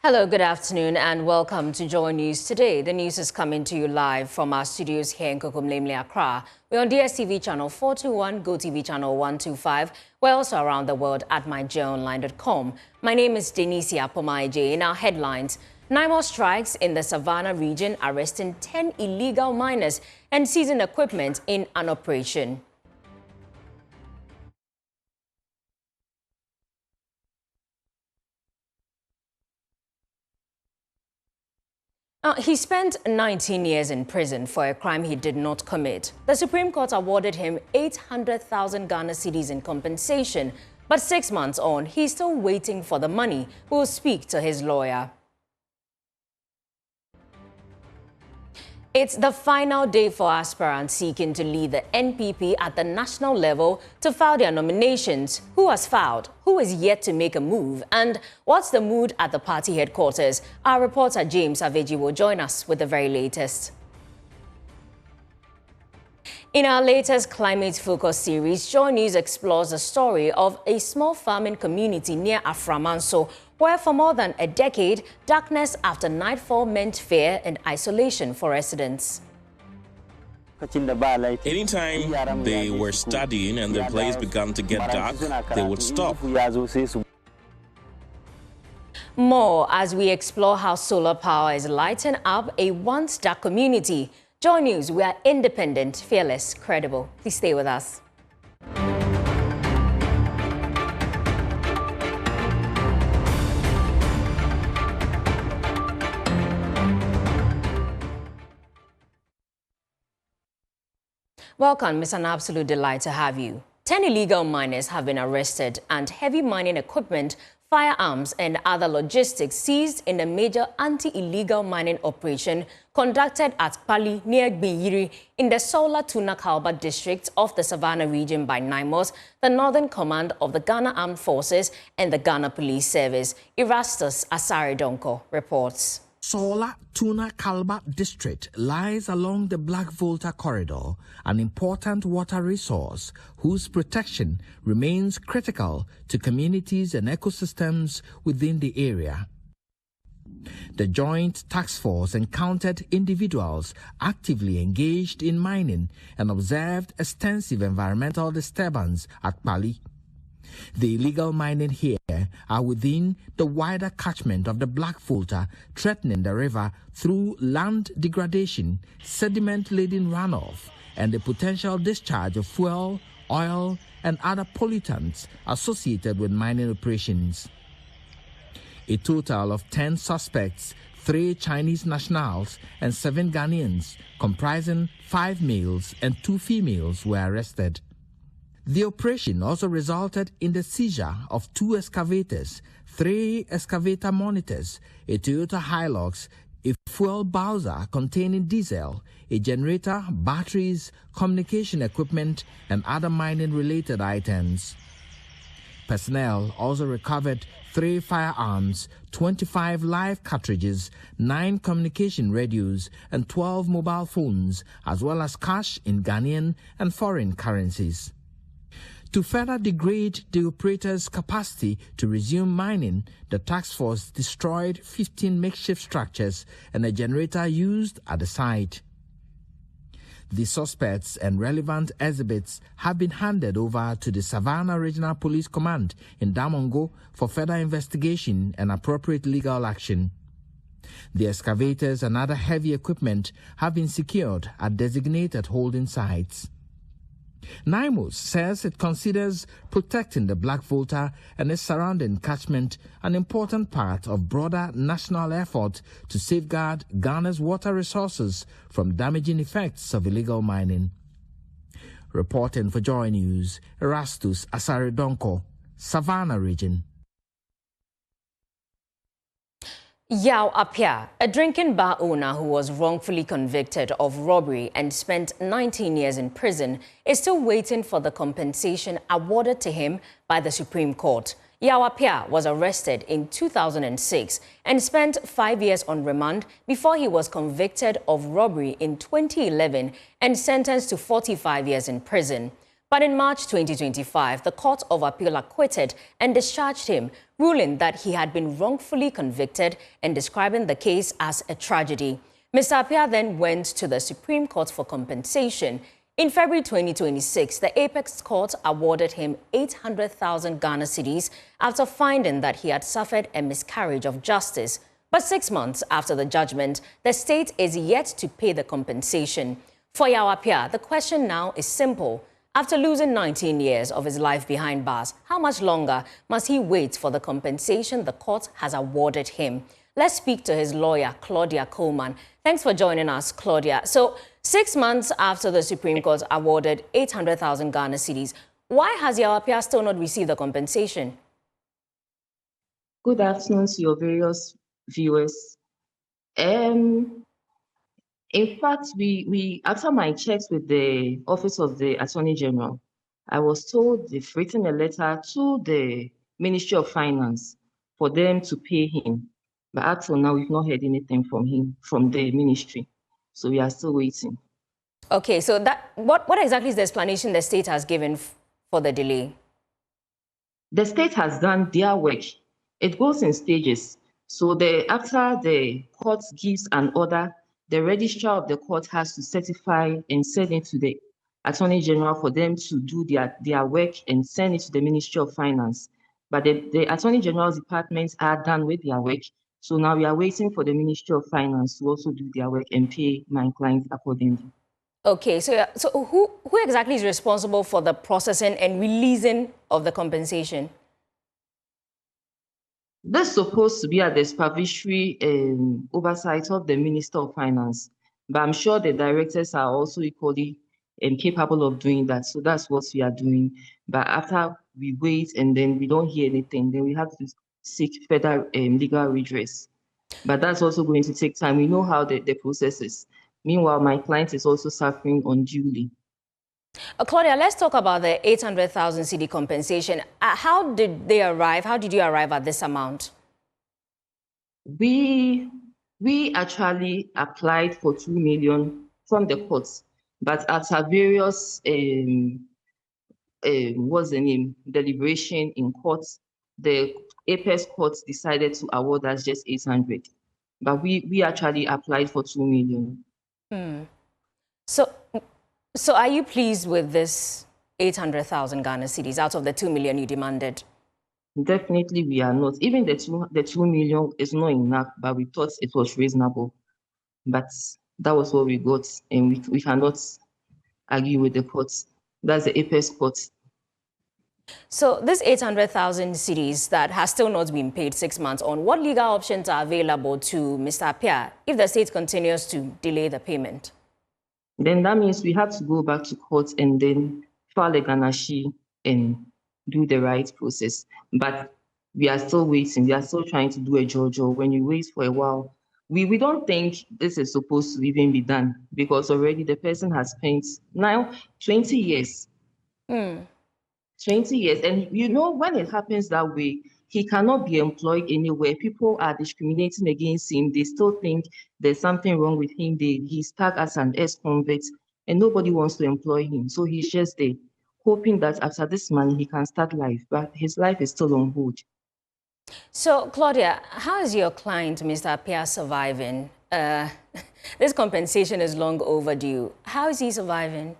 Hello, good afternoon and welcome to Joy News today. The news is coming to you live from our studios here in Kokomlemle, Accra. We're on DSTV channel 421, GoTV channel 125. We're also around the world at myjoyonline.com. My name is Denisia Pomaije. In our headlines, NAIMOS strikes in the Savannah region, arresting 10 illegal miners and seizing equipment in an operation. He spent 19 years in prison for a crime he did not commit. The Supreme Court awarded him 800,000 Ghana cedis in compensation, but 6 months on, he's still waiting for the money. We'll speak to his lawyer. It's the final day for aspirants seeking to lead the NPP at the national level to file their nominations. Who has filed? Who is yet to make a move? And what's the mood at the party headquarters? Our reporter James Aveji will join us with the very latest. In our latest climate focus series, JoyNews explores the story of a small farming community near Aframanso, where for more than a decade, darkness after nightfall meant fear and isolation for residents. Anytime they were studying and the place began to get dark, they would stop. More as we explore how solar power is lighting up a once dark community. Joy News, we are independent, fearless, credible. Please stay with us. Welcome, it's an absolute delight to have you. 10 illegal miners have been arrested and heavy mining equipment, firearms and other logistics seized in a major anti-illegal mining operation conducted at Pali near Gbiyiri in the Sola Tuna Kalba district of the Savannah region by NAIMOS, the Northern Command of the Ghana Armed Forces and the Ghana Police Service. Erastus Asaridonko reports. Sola Tuna Kalba district lies along the Black Volta corridor, an important water resource whose protection remains critical to communities and ecosystems within the area. The Joint Task Force encountered individuals actively engaged in mining and observed extensive environmental disturbance at Pali. The illegal mining here are within the wider catchment of the Black Volta, threatening the river through land degradation, sediment-laden runoff, and the potential discharge of fuel, oil, and other pollutants associated with mining operations. A total of 10 suspects, 3 Chinese nationals and 7 Ghanaians, comprising 5 males and 2 females, were arrested. The operation also resulted in the seizure of 2 excavators, 3 excavator monitors, a Toyota Hilux, a fuel bowser containing diesel, a generator, batteries, communication equipment, and other mining-related items. Personnel also recovered 3 firearms, 25 live cartridges, 9 communication radios, and 12 mobile phones, as well as cash in Ghanaian and foreign currencies. To further degrade the operator's capacity to resume mining, the task force destroyed 15 makeshift structures and a generator used at the site. The suspects and relevant exhibits have been handed over to the Savannah Regional Police Command in Damongo for further investigation and appropriate legal action. The excavators and other heavy equipment have been secured at designated holding sites. NAIMOS says it considers protecting the Black Volta and its surrounding catchment an important part of broader national effort to safeguard Ghana's water resources from damaging effects of illegal mining. Reporting for Joy News, Erastus Asaridonko, Savannah region. Yao Apia, a drinking bar owner who was wrongfully convicted of robbery and spent 19 years in prison, is still waiting for the compensation awarded to him by the Supreme Court. Yao Apia was arrested in 2006 and spent 5 years on remand before he was convicted of robbery in 2011 and sentenced to 45 years in prison. But in March 2025, the Court of Appeal acquitted and discharged him, ruling that he had been wrongfully convicted and describing the case as a tragedy. Mr. Appiah then went to the Supreme Court for compensation. In February 2026, the Apex Court awarded him 800,000 Ghana cedis after finding that he had suffered a miscarriage of justice. But 6 months after the judgment, the state is yet to pay the compensation. For Yaw Appiah, the question now is simple. After losing 19 years of his life behind bars, how much longer must he wait for the compensation the court has awarded him? Let's speak to his lawyer, Claudia Coleman. Thanks for joining us, Claudia. So, 6 months after the Supreme Court awarded 800,000 Ghana cedis, why has Yaw Appiah still not received the compensation? Good afternoon to your various viewers. In fact, we after my checks with the Office of the Attorney General, I was told they've written a letter to the Ministry of Finance for them to pay him. But up till now, we've not heard anything from him, from the ministry. So we are still waiting. Okay, so what exactly is the explanation the state has given for the delay? The state has done their work. It goes in stages. So after the court gives an order, the registrar of the court has to certify and send it to the Attorney General for them to do their work and send it to the Ministry of Finance. But the Attorney General's departments are done with their work. So now we are waiting for the Ministry of Finance to also do their work and pay my clients accordingly. Okay, so who exactly is responsible for the processing and releasing of the compensation? That's supposed to be at the supervisory oversight of the Minister of Finance, but I'm sure the directors are also equally capable of doing that. So that's what we are doing. But after we wait and then we don't hear anything, then we have to seek further legal redress. But that's also going to take time. We know how the process is. Meanwhile, my client is also suffering unduly. Claudia, let's talk about the 800,000 cedi compensation. How did they arrive? How did you arrive at this amount? We actually applied for 2 million from the courts, but after various what's the name, deliberation in courts, the Apex courts decided to award us just 800. But we actually applied for 2 million. So are you pleased with this 800,000 Ghana cedis out of the 2 million you demanded? Definitely we are not. Even the 2 million is not enough, but we thought it was reasonable. But that was what we got, and we cannot argue with the courts. That's the Apex court. So this 800,000 cedis that has still not been paid 6 months on, what legal options are available to Mr. Appiah if the state continues to delay the payment? Then that means we have to go back to court and then file a ganache and do the right process. But we are still waiting. We are still trying to do a JoJo. When you wait for a while, we don't think this is supposed to even be done because already the person has spent now 20 years. 20 years. And you know, when it happens that way, he cannot be employed anywhere. People are discriminating against him. They still think there's something wrong with him. He's tagged as an ex-convict and nobody wants to employ him. So he's just there, hoping that after this money, he can start life. But his life is still on hold. So, Claudia, how is your client, Mr. Appiah, surviving? This compensation is long overdue. How is he surviving?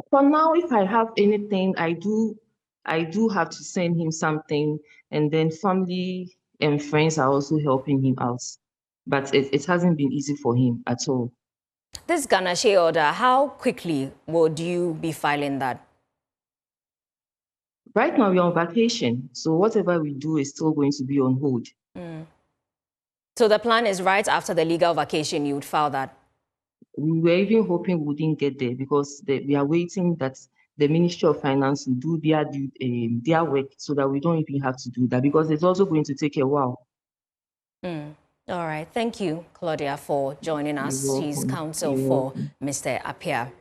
For now, if I have anything, I do have to send him something, and then family and friends are also helping him out. But it hasn't been easy for him at all. This ganache order, how quickly would you be filing that? Right now, we're on vacation, so whatever we do is still going to be on hold. So the plan is right after the legal vacation, you would file that? We were even hoping we wouldn't get there because we are waiting that the Ministry of Finance will do their work so that we don't even have to do that because it's also going to take a while. All right. Thank you, Claudia, for joining us. She's counsel for Mr. Appiah.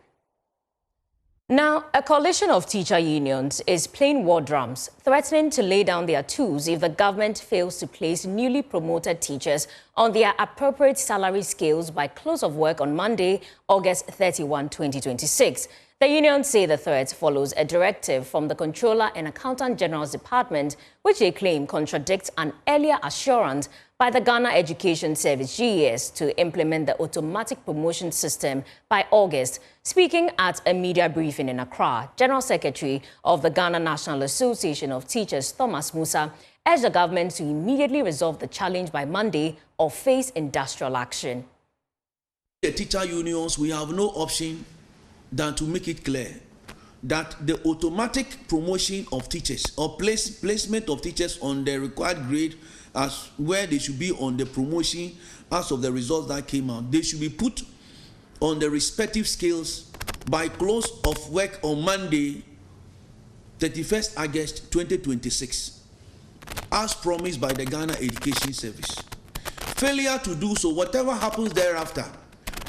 Now, a coalition of teacher unions is playing war drums, threatening to lay down their tools if the government fails to place newly promoted teachers on their appropriate salary scales by close of work on Monday, August 31, 2026. The unions say the threat follows a directive from the Comptroller and Accountant General's Department, which they claim contradicts an earlier assurance by the Ghana Education Service (GES) to implement the automatic promotion system by August. Speaking at a media briefing in Accra, General Secretary of the Ghana National Association of Teachers, Thomas Musa, urged the government to immediately resolve the challenge by Monday or face industrial action. The teacher unions, we have no option than to make it clear that the automatic promotion of teachers or placement of teachers on the required grade as where they should be on the promotion as of the results that came out, they should be put on the respective scales by close of work on Monday, 31st August 2026, as promised by the Ghana Education Service. Failure to do so, whatever happens thereafter,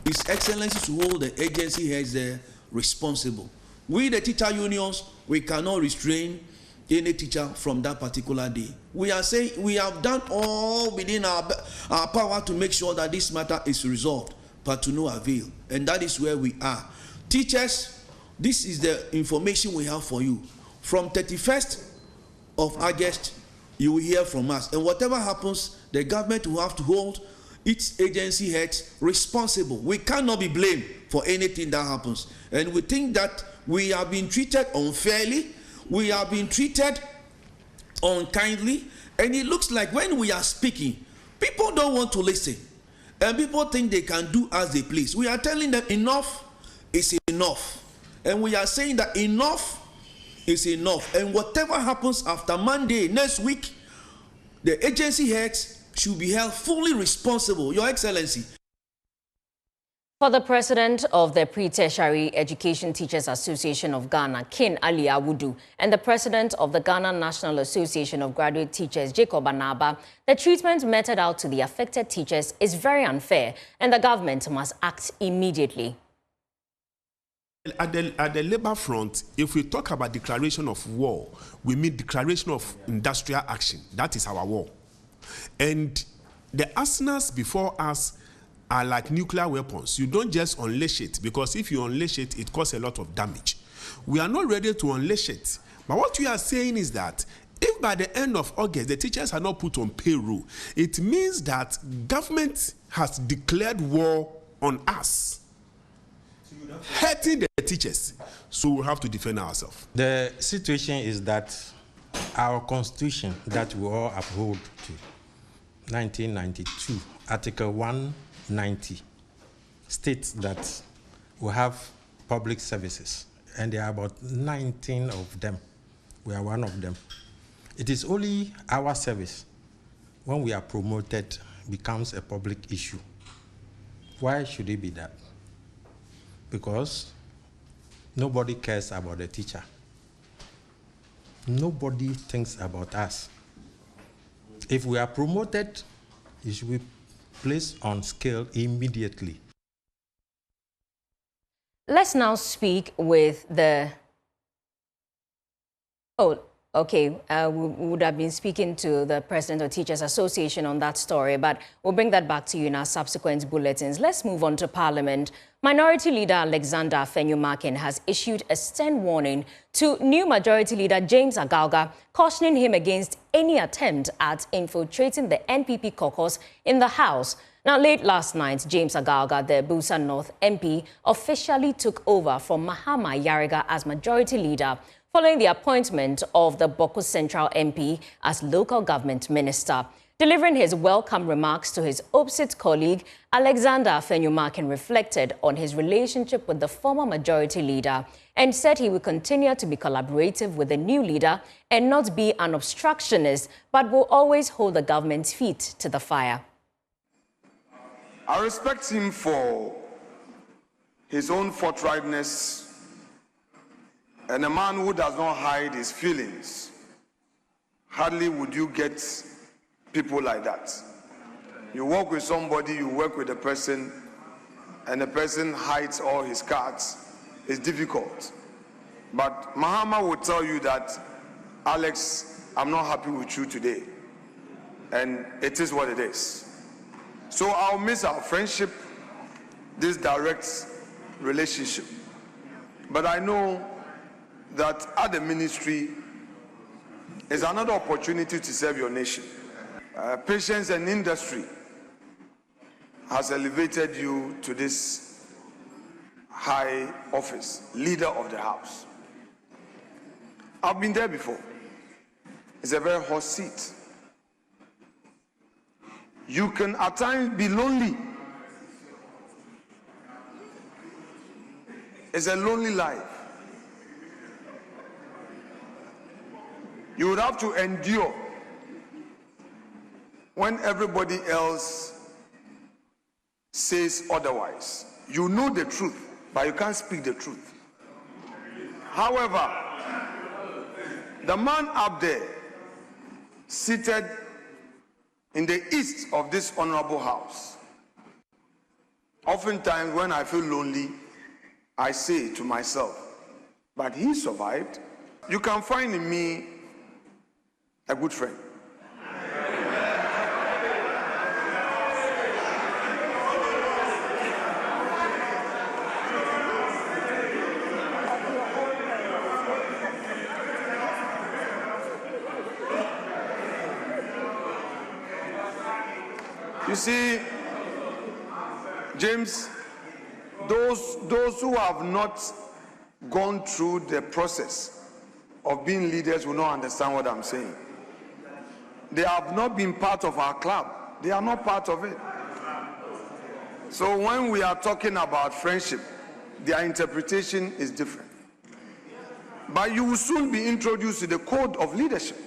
His Excellency to hold the agency heads there responsible. We, the teacher unions, we cannot restrain any teacher from that particular day. We are saying we have done all within our power to make sure that this matter is resolved, but to no avail. And that is where we are. Teachers, this is the information we have for you. From 31st of August, you will hear from us. And whatever happens, the government will have to hold its agency heads responsible. We cannot be blamed for anything that happens. And we think that we have been treated unfairly, we have been treated unkindly, and it looks like when we are speaking, people don't want to listen. And people think they can do as they please. We are telling them enough is enough. And we are saying that enough is enough. And whatever happens after Monday, next week, the agency heads should be held fully responsible, Your Excellency. For the president of the Pre-Tertiary Education Teachers Association of Ghana, Ken Ali Awudu, and the president of the Ghana National Association of Graduate Teachers, Jacob Anaba, the treatment meted out to the affected teachers is very unfair, and the government must act immediately. At the labor front, if we talk about declaration of war, we mean declaration of industrial action. That is our war. And the arsenals before us are like nuclear weapons. You don't just unleash it, because if you unleash it, it causes a lot of damage. We are not ready to unleash it. But what we are saying is that if by the end of August, the teachers are not put on payroll, it means that government has declared war on us, hurting the teachers. So we have to defend ourselves. The situation is that our constitution that we all uphold to, 1992, Article 190, states that we have public services, and there are about 19 of them. We are one of them. It is only our service, when we are promoted, becomes a public issue. Why should it be that? Because nobody cares about the teacher. Nobody thinks about us. If we are promoted, it should be placed on scale immediately. Let's now speak with the... Oh, okay. We would have been speaking to the president of Teachers Association on that story, but we'll bring that back to you in our subsequent bulletins. Let's move on to Parliament. Minority Leader Alexander Fenyumakin has issued a stern warning to new Majority Leader James Agalga, cautioning him against any attempt at infiltrating the NPP caucus in the House. Now, late last night, James Agalga, the Busa North MP, officially took over from Mahama Yariga as Majority Leader, following the appointment of the Boko Central MP as local government minister. Delivering his welcome remarks to his opposite colleague, Alexander Fenyumakin reflected on his relationship with the former majority leader and said he will continue to be collaborative with the new leader and not be an obstructionist, but will always hold the government's feet to the fire. I respect him for his own forthrightness and a man who does not hide his feelings. Hardly would you get people like that. You work with somebody, you work with a person, and the person hides all his cards. It's difficult. But Mahama would tell you that, Alex, I'm not happy with you today. And it is what it is. So I'll miss our friendship, this direct relationship. But I know that at the ministry is another opportunity to serve your nation. Patience and industry has elevated you to this high office, leader of the house. I've been there before. It's a very hot seat. You can at times be lonely. It's a lonely life. You would have to endure when everybody else says otherwise. You know the truth, but you can't speak the truth. However, the man up there, seated in the east of this honorable house, oftentimes when I feel lonely, I say to myself, but he survived. You can find in me a good friend. You see, James, those who have not gone through the process of being leaders will not understand what I'm saying. They have not been part of our club. They are not part of it. So when we are talking about friendship, their interpretation is different. But you will soon be introduced to the code of leadership.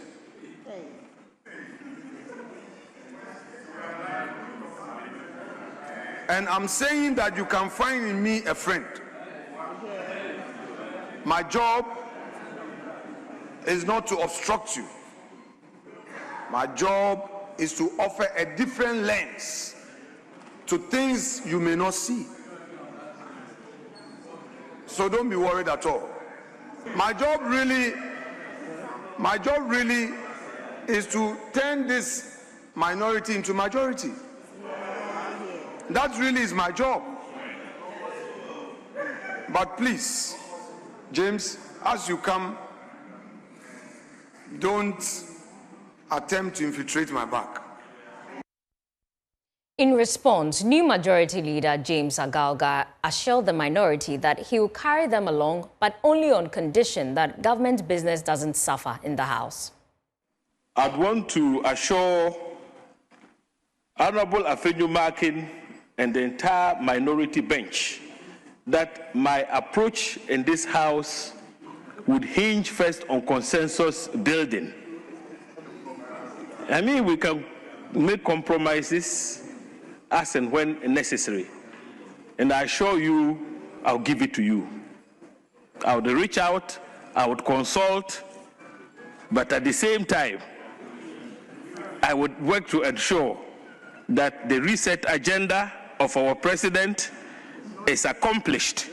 And I'm saying that you can find in me a friend. My job is not to obstruct you. My job is to offer a different lens to things you may not see. So don't be worried at all. My job really is to turn this minority into majority. That really is my job. But please, James, as you come, don't attempt to infiltrate my back. In response, new Majority Leader James Agalga assured the minority that he will carry them along, but only on condition that government business doesn't suffer in the House. I'd want to assure Honorable Afenyo-Markin and the entire minority bench that my approach in this House would hinge first on consensus building. I mean, we can make compromises as and when necessary. And I assure you, I'll give it to you. I would reach out, I would consult, but at the same time, I would work to ensure that the reset agenda of our president is accomplished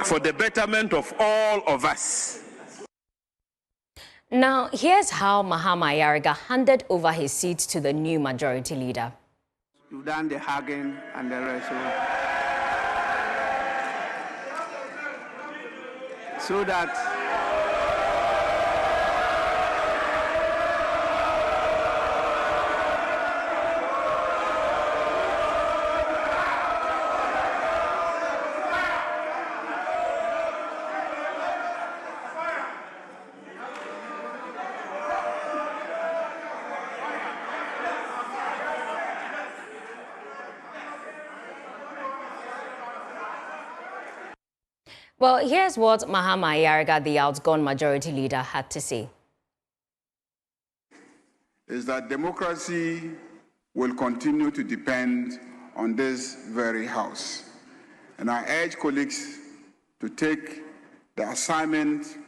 for the betterment of all of us. Now, here's how Mahama Ayariga handed over his seat to the new Majority Leader. You've done the hugging and the rest. So that Well, here's what Mahama Ayariga, the outgone Majority Leader, had to say. Is that democracy will continue to depend on this very House. And I urge colleagues to take the assignment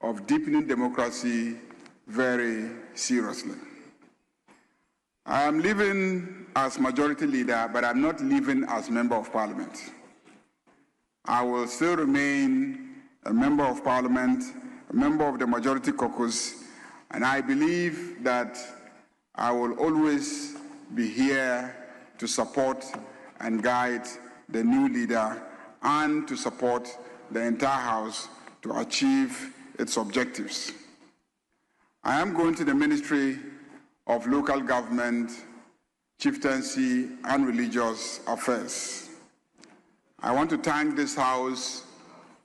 of deepening democracy very seriously. I am leaving as Majority Leader, but I'm not leaving as Member of Parliament. I will still remain a member of parliament, a member of the majority caucus, and I believe that I will always be here to support and guide the new leader and to support the entire House to achieve its objectives. I am going to the Ministry of Local Government, Chieftaincy and Religious Affairs. I want to thank this House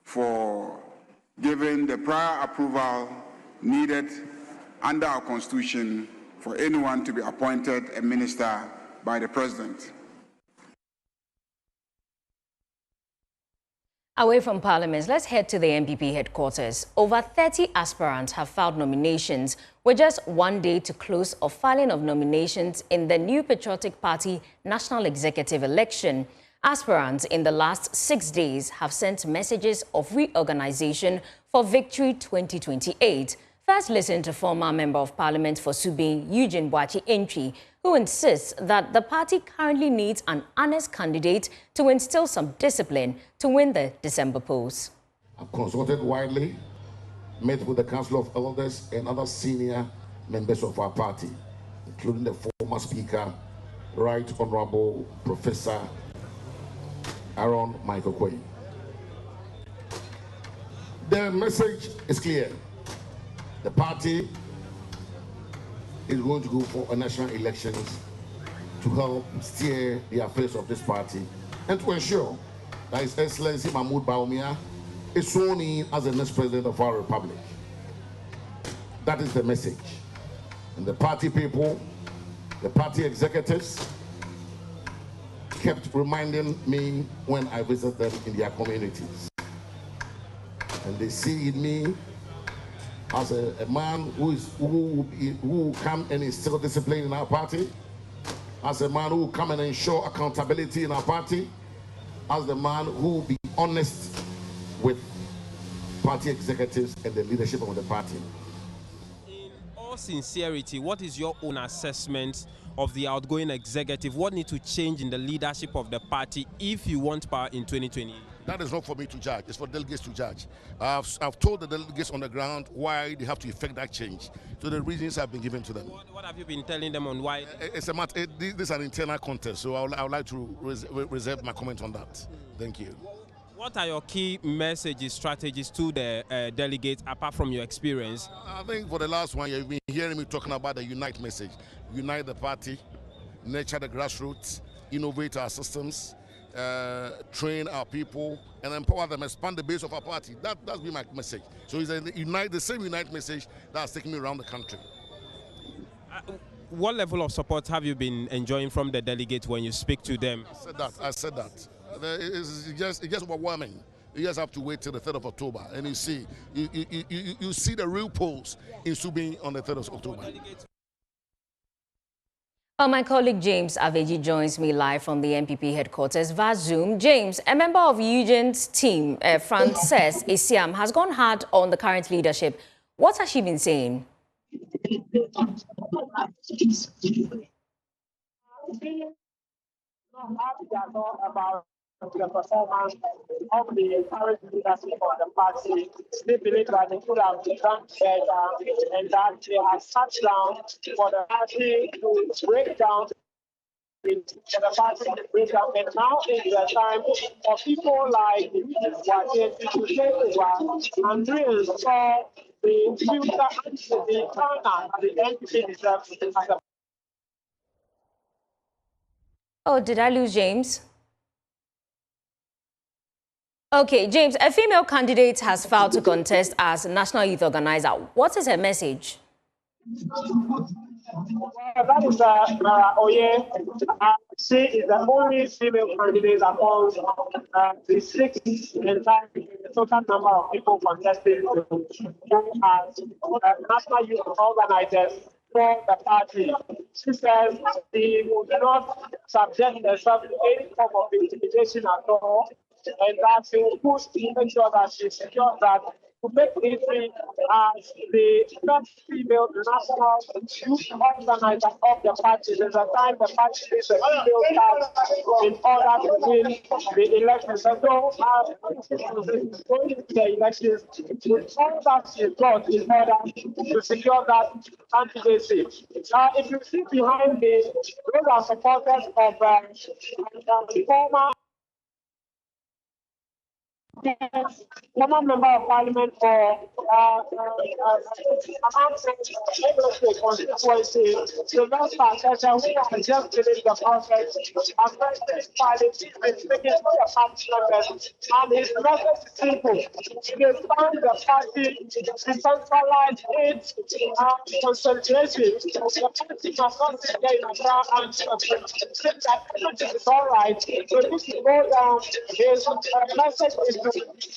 for giving the prior approval needed under our Constitution for anyone to be appointed a minister by the President. Away from Parliament, let's head to the NPP headquarters. Over 30 aspirants have filed nominations with just one day to close of filing of nominations in the New Patriotic Party National Executive election. Aspirants in the last 6 days have sent messages of reorganization for Victory 2028. First, listen to former Member of Parliament for Subin, Eugene Boachi Entry, who insists that the party currently needs an honest candidate to instill some discipline to win the December polls. I've consulted widely, met with the Council of Elders and other senior members of our party, including the former Speaker, Right Honorable Professor Aaron Michael Quay. The message is clear. The party is going to go for national elections to help steer the affairs of this party and to ensure that His Excellency Mahmoud Bawumia is sworn in as the next president of our republic. That is the message. And the party people, the party executives, kept reminding me when I visit them in their communities. And they see in me as a man who will come and instill discipline in our party, as a man who will come and ensure accountability in our party, as the man who will be honest with party executives and the leadership of the party. In all sincerity, what is your own assessment of the outgoing executive? What needs to change in the leadership of the party if you want power in 2020? That is not for me to judge. It's for delegates to judge. I've told the delegates on the ground why they have to effect that change. So the reasons have been given to them. What have you been telling them on why? It's a matter. This is an internal contest, so I would like to reserve my comment on that. Thank you. What are your key messages, strategies to the delegates apart from your experience? I think for the last 1 year, you've been hearing me talking about the unite message. Unite the party, nurture the grassroots, innovate our systems, train our people, and empower them, expand the base of our party. That's been my message. So it's the same unite message that's taking me around the country. What level of support have you been enjoying from the delegates when you speak to them? I said that. It's just overwhelming. You just have to wait till the 3rd of October, and you see the real polls in Subin on the 3rd of October. Well, my colleague James Aveji joins me live from the NPP headquarters via Zoom. James, a member of Eugene's team, Frances Isiam, has gone hard on the current leadership. What has she been saying? About the performance of the current leadership of the party. They believe that they could have done better and that they have sat down for the party to break down. For the party to break down, and now is the time for people like Boachi to take over and reinstall the future and the turnout the NPP deserves as a. Oh, did I lose James? Okay, James, a female candidate has filed to contest as national youth organizer. What is her message? Well, that is Oye. She is the only female candidate among the 6 entire total number of people contesting who are national youth organizers for the party. She says she will not subject herself to any form of intimidation at all, and that she will push to make sure that she secures that to make history as the first female national youth organizer of the party. There's a time the party is a female staff in order to win the elections. And so, going into the elections, with all that she got in order to secure that candidacy. If you see behind me, those are supporters of former former member of parliament for constituency, Sylvester Churchill, who has just finished the process, and President Biden is speaking to the party members, and his message is simple. It is time the party decentralize its concentration. The party must not sit there in a crowd and say that everything is all right. So this will go down. His message is to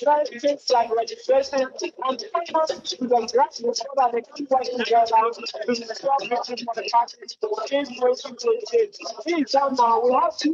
try things like registration and to the grassroots so that they can work together to secure victory for the party in 2028. Please, now we have to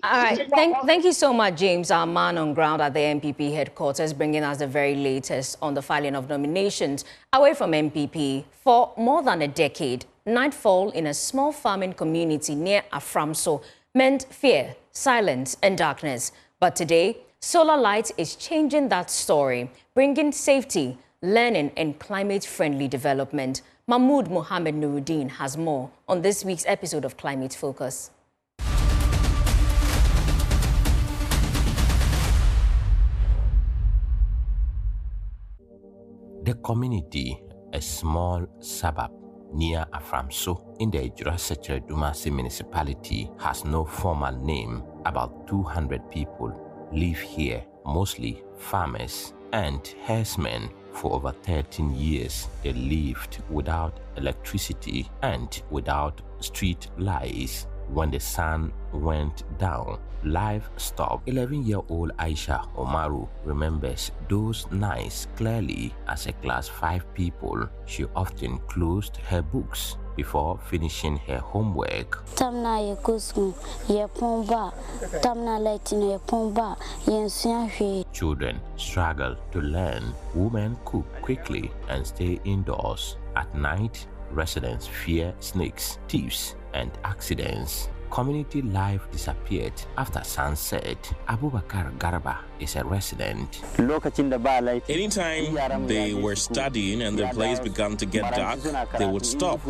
all right, thank you so much, James, our man on ground at the MPP headquarters, bringing us the very latest on the filing of nominations away from MPP. For more than a decade, nightfall in a small farming community near Aframso meant fear, silence, and darkness. But today, solar light is changing that story, bringing safety, learning, and climate-friendly development. Mahmoud Mohammed Nuruddin has more on this week's episode of Climate Focus. The community, a small suburb near Aframso in the Jurassic Dumasi municipality, has no formal name. About 200 people live here, mostly farmers and herdsmen. For over 13 years, they lived without electricity and without street lights. When the sun went down, life stopped. 11-year-old Aisha Omaru remembers those nights clearly. As a class 5 pupil, she often closed her books before finishing her homework. Children struggle to learn. Women cook quickly and stay indoors. At night, residents fear snakes, thieves, and accidents. Community life disappeared after sunset. Abubakar Garba is a resident. Anytime they were studying and the place began to get dark, they would stop.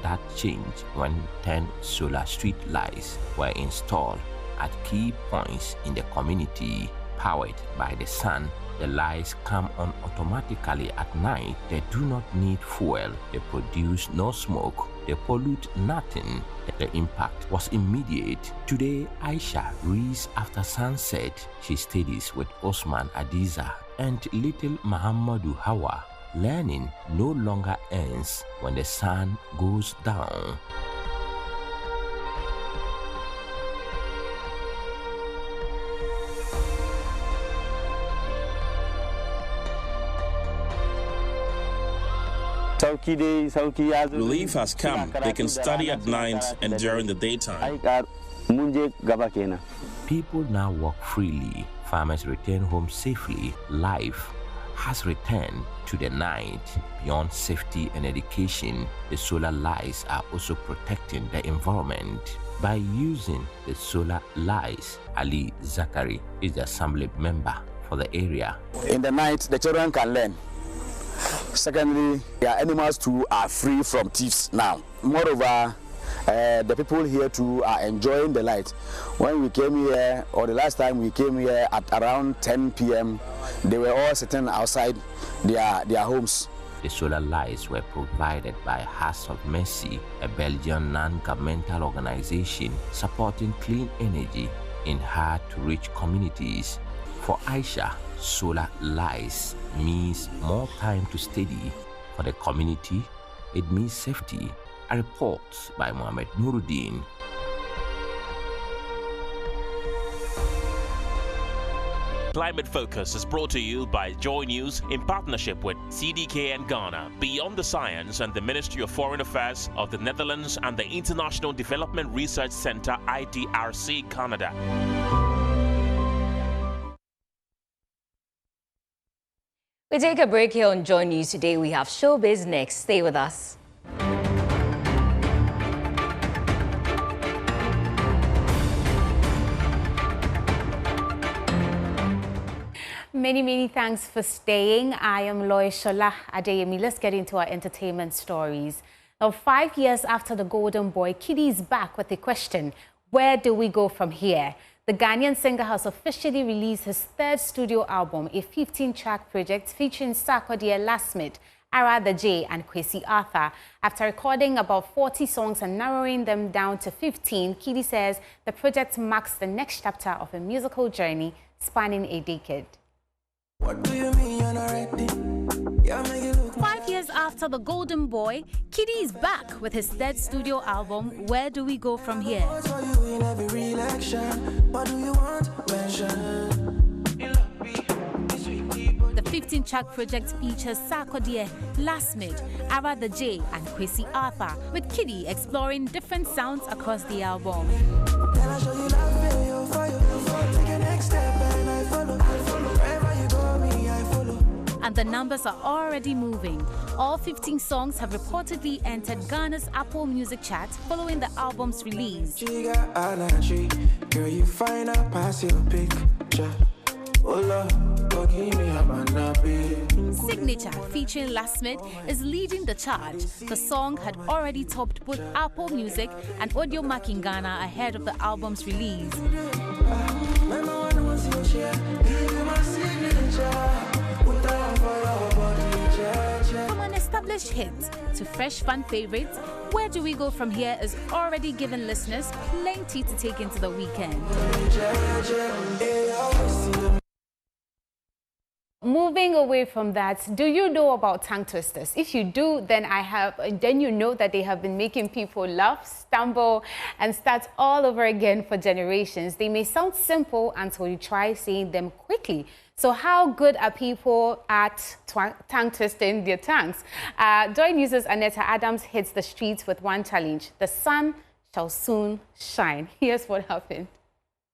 That changed when 10 solar street lights were installed at key points in the community. Powered by the sun, the lights come on automatically at night. They do not need fuel. They produce no smoke. They pollute nothing. The impact was immediate. Today, Aisha reads after sunset. She studies with Osman Adiza and little Muhammadu Hawa. Learning no longer ends when the sun goes down. Relief has come. They can study at night and during the daytime. People now walk freely. Farmers return home safely. Life has returned to the night. Beyond safety and education, the solar lights are also protecting the environment. By using the solar lights, Ali Zakari is the assembly member for the area. In the night, the children can learn. Secondly, their animals too are free from thieves now. Moreover, the people here too are enjoying the light. When we came here, or the last time we came here at around 10 p.m., they were all sitting outside their homes. The solar lights were provided by Hearts of Mercy, a Belgian non-governmental organization supporting clean energy in hard-to-reach communities. For Aisha, solar lights means more time to study. For the community, it means safety. A report by Mohammed Nuruddin. Climate Focus is brought to you by JoyNews in partnership with CDK and Ghana, Beyond the Science and the Ministry of Foreign Affairs of the Netherlands and the International Development Research Center IDRC Canada. We take a break here on Joy News. Today we have Showbiz next. Stay with us. Many thanks for staying. I am Loishola Adeyemi. Let's get into our entertainment stories. Now, 5 years after the Golden Boy, Kiddy is back with the question, where do we go from here? The Ghanaian singer has officially released his third studio album, a 15-track project featuring Sarkodie Lasmith, Ara the J and Kwesi Arthur. After recording about 40 songs and narrowing them down to 15, Kiddy says the project marks the next chapter of a musical journey spanning a decade. What do you mean you're not ready? 5 years after the Golden Boy, Kiddy is back with his third studio album, Where Do We Go From Here? The 15-track project features Sarkodie, Lasmith, Ara the J and Kwesi Arthur, with Kiddy exploring different sounds across the album. And the numbers are already moving. All 15 songs have reportedly entered Ghana's Apple Music chart following the album's release. Girl, you find out past your picture. Signature, featuring Lasmith, is leading the charge. The song had already topped both Apple Music and Audio Mac in Ghana ahead of the album's release. From an established hit to fresh fan favorites, Where Do We Go From Here is already giving listeners plenty to take into the weekend. Moving away from that, do you know about tongue twisters? If you do, then you know that they have been making people laugh, stumble, and start all over again for generations. They may sound simple until you try saying them quickly. So how good are people at tongue twisting their tongues? JoyNews' Aneta Adams hits the streets with one challenge: the sun shall soon shine. Here's what happened.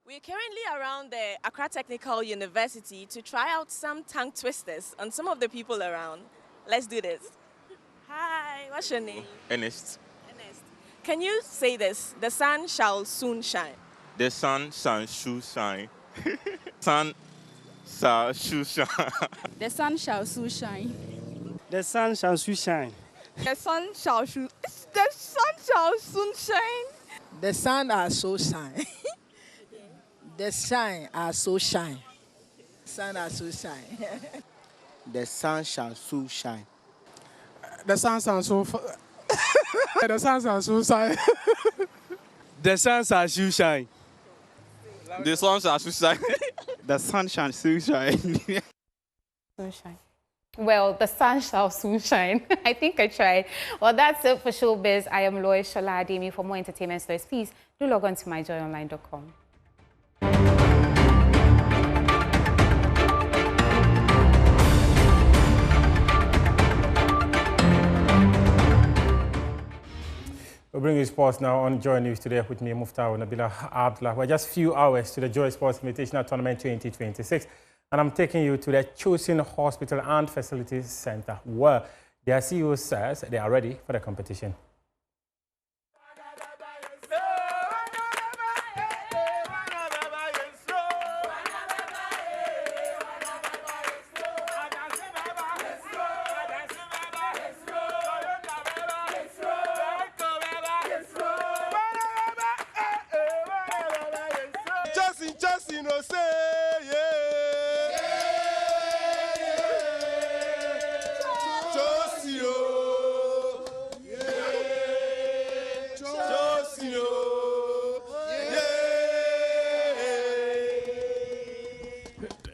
We're currently around the Accra Technical University to try out some tongue twisters on some of the people around. Let's do this. Hi, what's your name? Ernest. Ernest. Can you say this? The sun shall soon shine. The sun shall soon shine. Sun shall soon shine. The sun shall soon shine. The sun shall soon shine. The sun shall soon. The sun shall soon shine. The sun are so shine. The sun are so shine. Sun are so shine. The sun shall soon shine. The sun shall so. The sun shall so shine. The sun shall soon shine. The sun shall soon shine. The sun shall soon shine. Sunshine. Well, the sun shall soon shine. I think I tried. Well, that's it for Showbiz. I am Loishola Adeyemi. For more entertainment stories, please do log on to myjoyonline.com. We'll bring you sports now on Joy News today with me, Muftar Nabila Abdullah. We're just a few hours to the Joy Sports Invitational Tournament 2026, and I'm taking you to the Chosin Hospital and Facilities Center, where their CEO says they are ready for the competition.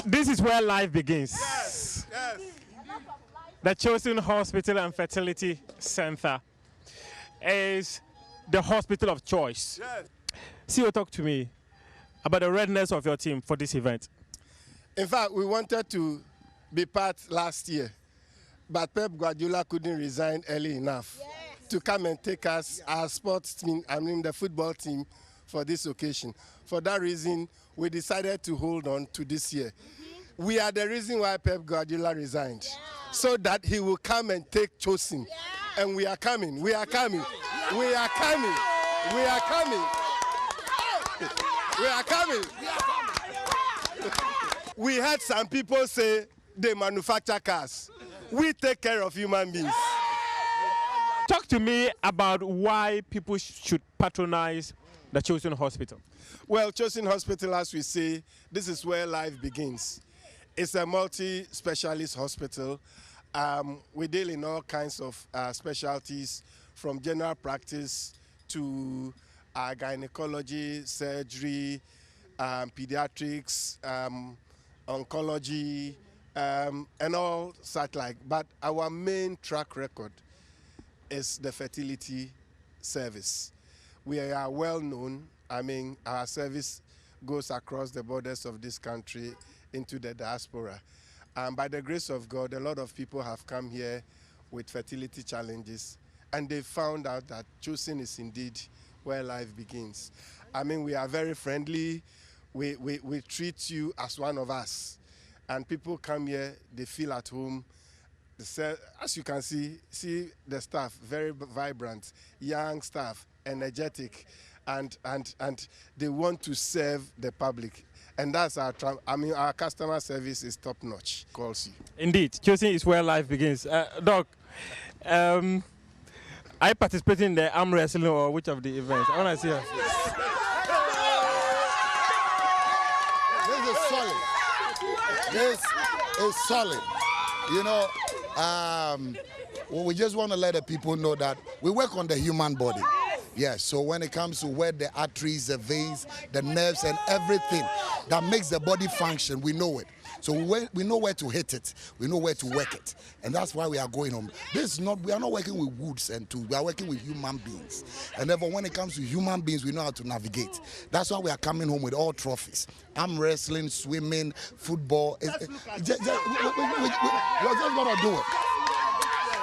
This is where life begins. Yes, yes. The Chosin Hospital and Fertility Center is the hospital of choice. Yes. CEO, talk to me about the readiness of your team for this event. In fact, we wanted to be part last year, but Pep Guardiola couldn't resign early enough to come and take us, our sports team, the football team, for this occasion. For that reason, we decided to hold on to this year. we are the reason why Pep Guardiola resigned. So that he will come and take Chosin. And we are coming. We are coming. We are coming. We are coming. We are coming. We had some people say they manufacture cars. We take care of human beings. Talk to me about why people should patronize the Chosin Hospital. Well, Chosin Hospital, as we say, this is where life begins. It's a multi-specialist hospital. We deal in all kinds of specialties, from general practice to gynecology, surgery, pediatrics, oncology, and all such like. But our main track record is the fertility service. We are well known. I mean, our service goes across the borders of this country into the diaspora. By the grace of God, a lot of people have come here with fertility challenges, and they found out that Chosin is indeed where life begins. I mean, we are very friendly. We treat you as one of us. And people come here, they feel at home. As you can see the staff, very vibrant, young staff, energetic, and they want to serve the public. And that's our customer service is top notch. Calls you. Indeed, Chosin is where life begins. Doc, are you participating in the arm wrestling or which of the events? I want to see her. This is solid. You know, we just want to let the people know that we work on the human body. Yes, so when it comes to where the arteries, the veins, the nerves, and everything that makes the body function, we know it. So we know where to hit it, we know where to work it, and that's why we are going home. We are not working with woods and tools, we are working with human beings. And therefore, when it comes to human beings, we know how to navigate. That's why we are coming home with all trophies. Arm wrestling, swimming, football. We're just going to do it.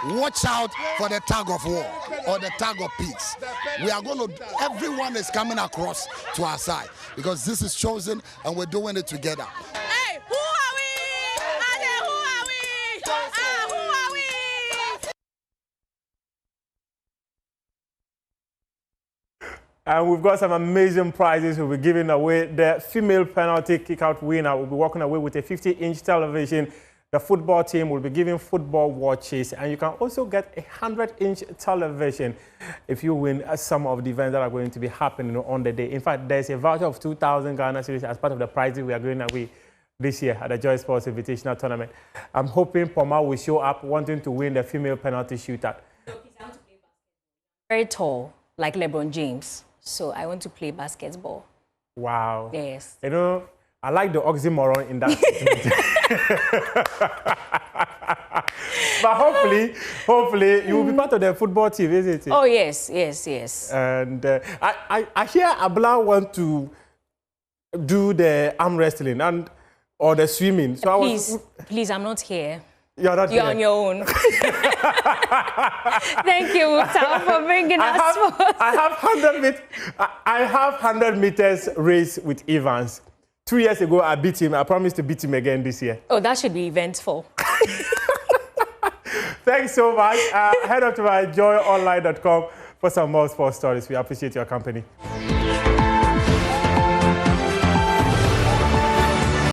Watch out for the tug of war or the tug of peace. We are going to, everyone is coming across to our side because this is Chosin and we're doing it together. Hey, who are we? Who are we? Who are we? And we've got some amazing prizes we'll be giving away. The female penalty kick-out winner will be walking away with a 50-inch television. The football team will be giving football watches, and you can also get a 100-inch television if you win some of the events that are going to be happening on the day. In fact, there's a voucher of 2,000 Ghana cedis as part of the prizes we are going away this year at the Joy Sports Invitational Tournament. I'm hoping Poma will show up wanting to win the female penalty shootout. Very tall, like LeBron James. So I want to play basketball. Wow. Yes. You know, I like the oxymoron in that statement. But hopefully, you will be part of the football team, isn't it? Oh, yes, yes, yes. And I hear Abla want to do the arm wrestling or the swimming. So please, I'm not here. You're not here. You're on your own. Thank you, Mufta, for bringing us sports. I have 100 meters race with Evans. 2 years ago, I beat him. I promised to beat him again this year. Oh, that should be eventful. Thanks so much. Head up to my joyonline.com for some more sports stories. We appreciate your company.